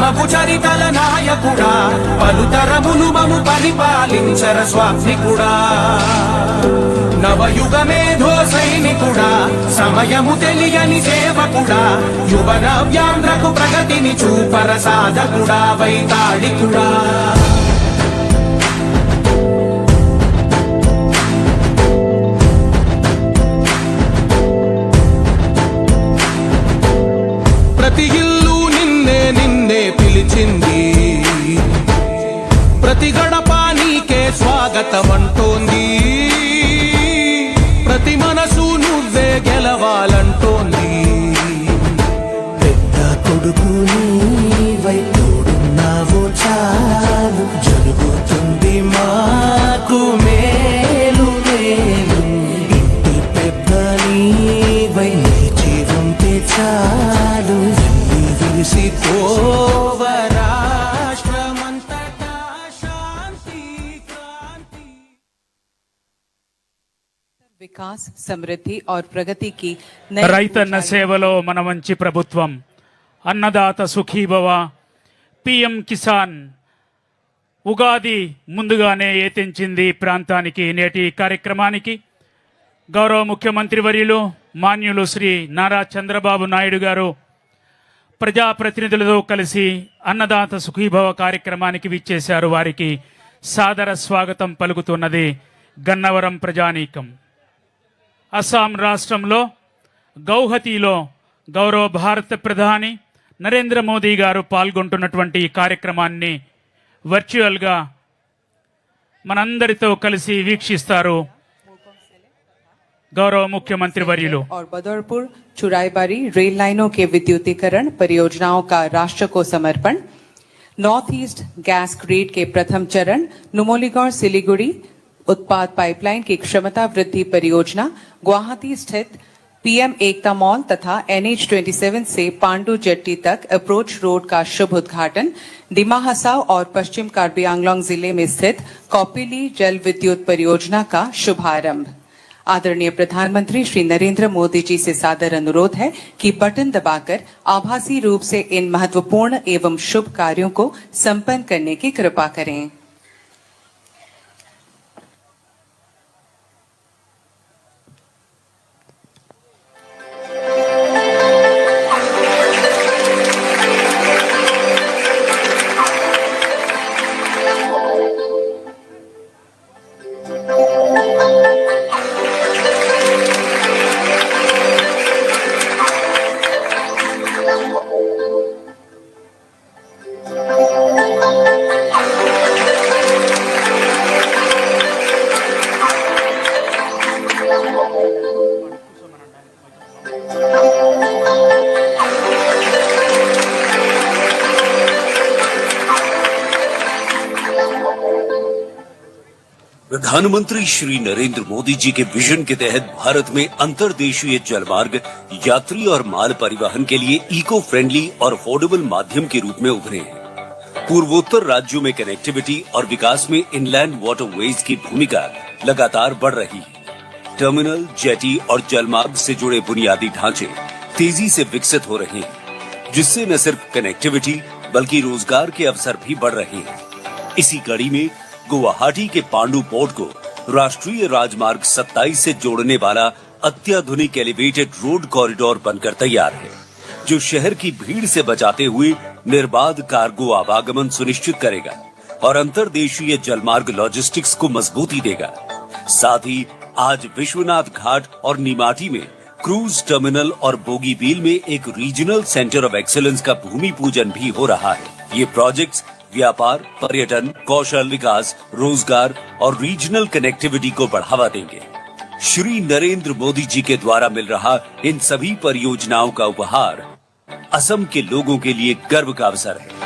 పరమపు చరితల నాయకుడా పలుతరములు మము పరిపాలించర స్వామికుడా నవయుగమేధో సైనికుడా సమయము తెలియని సేవకుడా యువన వ్యాంధ్రకు ప్రగతిని చూపర సాధకుడా వైతాళికుడా ప్రతి ఇల్లు నిన్నే నిన్నే పిలిచింది ప్రతి గడప నీకే స్వాగతమంటోంది ప్రతి మనసు నువ్వే గెలవాలంటోంది పెద్ద కొడుకు నీవై తోడున్నావు చాలు జరుగుతుంది మాకు మేలు మేలు ఇంటి పెద్ద నీవై నిలిచి ఉంటే చాలు విలిసి రాష్ట్రమంతటా శాంతి క్రాంతి विकास समृद्धि और प्रगति की రైతన్న సేవలో మన మంచి ప్రభుత్వం అన్నదాత సుఖీభవ పిఎం కిసాన్ ఉగాది ముందుగానే ఏతించింది ప్రాంతానికి నేటి కార్యక్రమానికి గౌరవ ముఖ్యమంత్రి వర్యులు మాన్యులు శ్రీ నారా చంద్రబాబు నాయుడు గారు ప్రజాప్రతినిధులతో కలిసి అన్నదాత సుఖీభవ కార్యక్రమానికి విచ్చేశారు వారికి సాదర స్వాగతం పలుకుతున్నది గన్నవరం ప్రజానీకం అస్సాం రాష్ట్రంలో గౌహతిలో గౌరవ భారత ప్రధాని నరేంద్ర మోదీ గారు పాల్గొంటున్నటువంటి ఈ కార్యక్రమాన్ని వర్చువల్గా మనందరితో కలిసి వీక్షిస్తారు गौरव मुख्यमंत्री वर्युलु और बदरपुर चुराईबारी रेल लाइनों के विद्युतीकरण परियोजनाओं का राष्ट्र को समर्पण नॉर्थ ईस्ट गैस ग्रिड के प्रथम चरण नुमोलीगढ़ सिलीगुड़ी उत्पाद पाइपलाइन की क्षमता वृद्धि परियोजना गुवाहाटी स्थित पीएम एकता मॉल तथा NH27 से पांडु जेट्टी तक अप्रोच रोड का शुभ उद्घाटन दिमा हसाव और पश्चिम कार्बी आंगलोंग जिले में स्थित कौपिली जल विद्युत परियोजना का शुभारंभ। आदरणीय प्रधानमंत्री श्री नरेंद्र मोदी जी से सादर अनुरोध है कि बटन दबाकर आभासी रूप से इन महत्वपूर्ण एवं शुभ कार्यों को संपन्न करने की कृपा करें। प्रधानमंत्री श्री नरेंद्र मोदी जी के विजन के तहत भारत में अंतर्देशीय जलमार्ग यात्री और माल परिवहन के लिए इको फ्रेंडली और अफोर्डेबल माध्यम के रूप में उभरे हैं। पूर्वोत्तर राज्यों में कनेक्टिविटी और विकास में इनलैंड वाटरवेज की भूमिका लगातार बढ़ रही है। टर्मिनल, जेटी और जलमार्ग से जुड़े बुनियादी ढांचे तेजी से विकसित हो रहे हैं, जिससे न सिर्फ कनेक्टिविटी बल्कि रोजगार के अवसर भी बढ़ रहे हैं। इसी कड़ी में गुवाहाटी के पांडु पोर्ट को राष्ट्रीय राजमार्ग 27 से जोड़ने वाला अत्याधुनिक एलिवेटेड रोड कॉरिडोर बनकर तैयार है, जो शहर की भीड़ से बचाते हुए निर्बाध कार्गो आवागमन सुनिश्चित करेगा और अंतर्देशीय जलमार्ग लॉजिस्टिक्स को मजबूती देगा। साथ ही आज विश्वनाथ घाट और निमाटी में क्रूज टर्मिनल और बोगीबील में एक रीजनल सेंटर ऑफ एक्सीलेंस का भूमि पूजन भी हो रहा है। ये प्रोजेक्ट्स व्यापार, पर्यटन, कौशल विकास, रोजगार और रीजनल कनेक्टिविटी को बढ़ावा देंगे। श्री नरेंद्र मोदी जी के द्वारा मिल रहा इन सभी परियोजनाओं का उपहार असम के लोगों के लिए गर्व का अवसर है।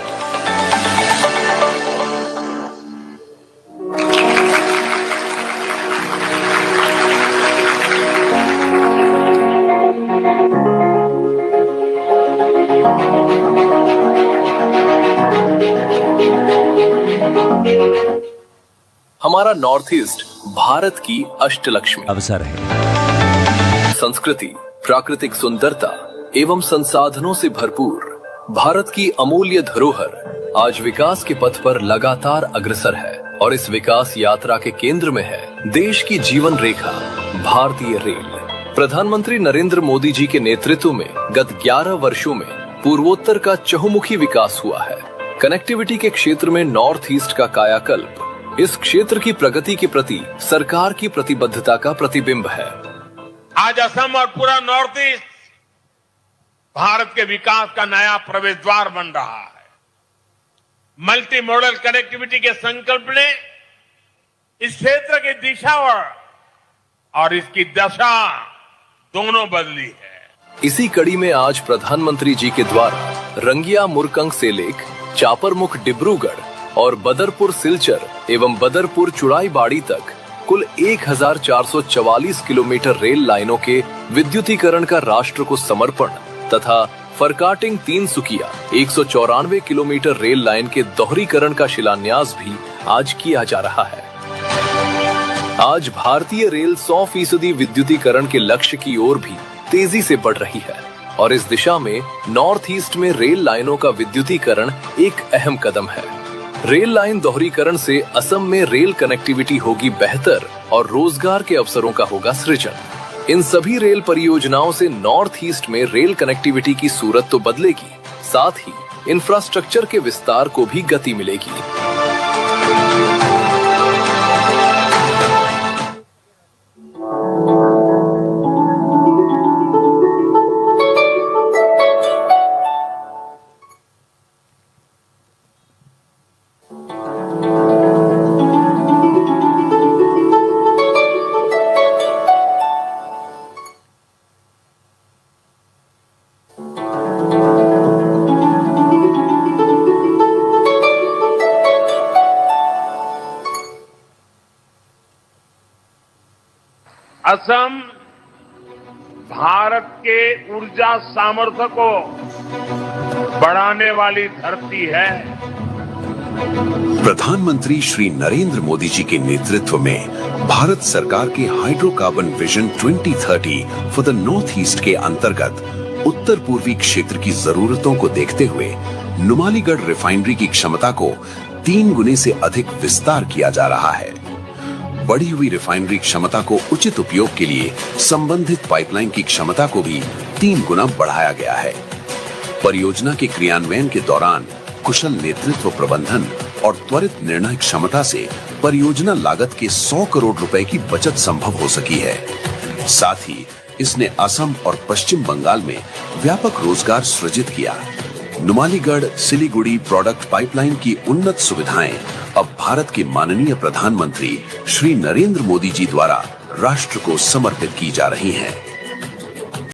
हमारा नॉर्थ ईस्ट भारत की अष्टलक्ष्मी अवसर है। संस्कृति, प्राकृतिक सुंदरता एवं संसाधनों से भरपूर भारत की अमूल्य धरोहर आज विकास के पथ पर लगातार अग्रसर है और इस विकास यात्रा के केंद्र में है देश की जीवन रेखा भारतीय रेल। प्रधानमंत्री नरेंद्र मोदी जी के नेतृत्व में गत 11 वर्षों में पूर्वोत्तर का चहुमुखी विकास हुआ है। कनेक्टिविटी के क्षेत्र में नॉर्थ ईस्ट का कायाकल्प इस क्षेत्र की प्रगति के प्रति सरकार की प्रतिबद्धता का प्रतिबिंब है। आज असम और पूरा नॉर्थ ईस्ट भारत के विकास का नया प्रवेश द्वार बन रहा है। मल्टी मॉडल कनेक्टिविटी के संकल्प ने इस क्षेत्र की दिशा और इसकी दशा दोनों बदली है। इसी कड़ी में आज प्रधानमंत्री जी के द्वारा रंगिया मुरकंग सेलेक, चापरमुख डिब्रूगढ़ और बदरपुर सिलचर एवं बदरपुर चुड़ाईबाड़ी तक कुल 1444 किलोमीटर रेल लाइनों के विद्युतीकरण का राष्ट्र को समर्पण तथा फरकाटिंग तिनसुकिया 194 किलोमीटर रेल लाइन के दोहरीकरण का शिलान्यास भी आज किया जा रहा है। आज भारतीय रेल 100% विद्युतीकरण के लक्ष्य की ओर भी तेजी से बढ़ रही है और इस दिशा में नॉर्थ ईस्ट में रेल लाइनों का विद्युतीकरण एक अहम कदम है। रेल लाइन दोहरीकरण से असम में रेल कनेक्टिविटी होगी बेहतर और रोजगार के अवसरों का होगा सृजन। इन सभी रेल परियोजनाओं से नॉर्थ ईस्ट में रेल कनेक्टिविटी की सूरत तो बदलेगी, साथ ही इंफ्रास्ट्रक्चर के विस्तार को भी गति मिलेगी। असम भारत के ऊर्जा सामर्थ्य को बढ़ाने वाली धरती है। प्रधानमंत्री श्री नरेंद्र मोदी जी के नेतृत्व में भारत सरकार के hydrocarbon vision 2030 for the north east के अंतर्गत उत्तर पूर्वी क्षेत्र की जरूरतों को देखते हुए नुमालीगढ़ रिफाइनरी की क्षमता को 3 गुने से अधिक विस्तार किया जा रहा है। बढ़ी हुई रिफाइनरी क्षमता को उचित उपयोग के लिए संबंधित पाइपलाइन की क्षमता को भी 3 गुना बढ़ाया गया है। परियोजना के क्रियान्वयन के दौरान कुशल नेतृत्व प्रबंधन और त्वरित निर्णय क्षमता से परियोजना लागत के 100 करोड़ रुपए की बचत संभव हो सकी है। साथ ही इसने असम और पश्चिम बंगाल में व्यापक रोजगार सृजित किया। नुमालीगढ़ सिलीगुड़ी प्रोडक्ट पाइपलाइन की उन्नत सुविधाएं अब भारत के माननीय प्रधानमंत्री श्री नरेंद्र मोदी जी द्वारा राष्ट्र को समर्पित की जा रही हैं।